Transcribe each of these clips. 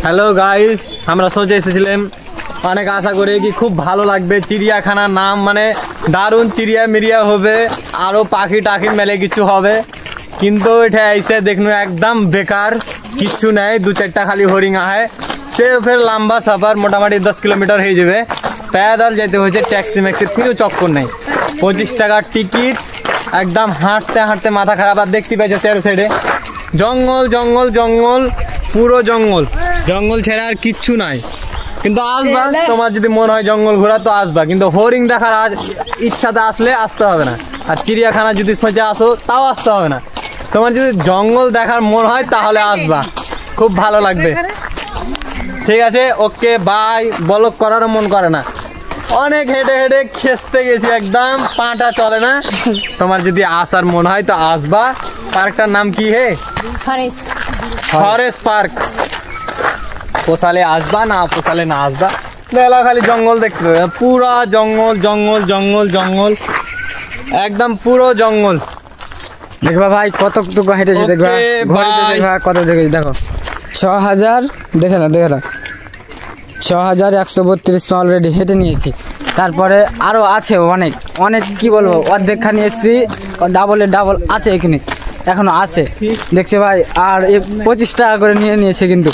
Hello guys, আমরা সোচে এসেছিলাম, অনেক আশা করি কি খুব ভালো লাগবে। চিড়িয়াখানার নাম মানে দারুণ, চিড়িয়া মিরিয়া হবে, আরও পাখি টাখি মেলে কিছু হবে, কিন্তু এটা এসে দেখুন একদম বেকার, কিচ্ছু নেই। দু চারটা খালি হরিং আহে, সে ফের লম্বা সফর মোটামুটি 10 কিলোমিটার হয়ে যাবে। पैदल যেতে হয়েছে, ট্যাক্সি ম্যাক্সির কোনো চক্কর নেই। 25 টাকার টিকিট, একদম হাঁটতে হাঁটতে মাথা খারাপ। আর দেখতে পাইছো তেরো সাইডে জঙ্গল জঙ্গল জঙ্গল, পুরো জঙ্গল, জঙ্গল ছেড়ে আর কিচ্ছু নাই। কিন্তু আসবা, তোমার যদি মন হয় জঙ্গল ঘোরা তো আসবা, কিন্তু হরিং দেখার ইচ্ছাতে আসলে আসতে হবে না। আর চিড়িয়াখানা যদি সোচে আসো তাও আসতে হবে না। তোমার যদি জঙ্গল দেখার মন হয় তাহলে আসবা, খুব ভালো লাগবে। ঠিক আছে, ওকে বাই। ব্লগ করারও মন করে না, অনেক হেঁটে হেঁটে খেসতে গেছি, একদম পাটা চলে না। তোমার যদি আসার মন হয় তো আসবা। পার্কটার নাম কি হে? Forest park. পোষালে আসবা, না পোষালে না আসবা। বেলা খালি জঙ্গল দেখতে পাবে, পুরা জঙ্গল জঙ্গল জঙ্গল জঙ্গল, একদম পুরো জঙ্গল। দেখবা ভাই কতটুকু হেঁটেছি, দেখবা কত দেখেছি, দেখো 6000, দেখে না 6132 অলরেডি হেঁটে নিয়েছি। তারপরে আরও আছে অনেক অনেক, কি বলবো, অর্ধেকখানি এসেছি, ডাবল আছে এখানে এখনো আছে, দেখছো ভাই। আর 25 টাকা করে নিয়েছে, কিন্তু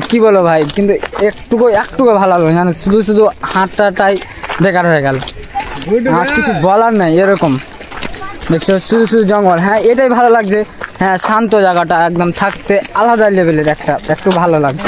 কি বলবো ভাই, কিন্তু একটুকু ভালো হলো জানো, শুধু হাঁটাটাই বেকার হয়ে গেল, আর কিছু বলার নাই। এরকম দেখছো শুধু জঙ্গল। হ্যাঁ, এটাই ভালো লাগছে। হ্যাঁ, শান্ত জায়গাটা একদম থাকতে আলাদা লেভেলের একটু ভালো লাগছে।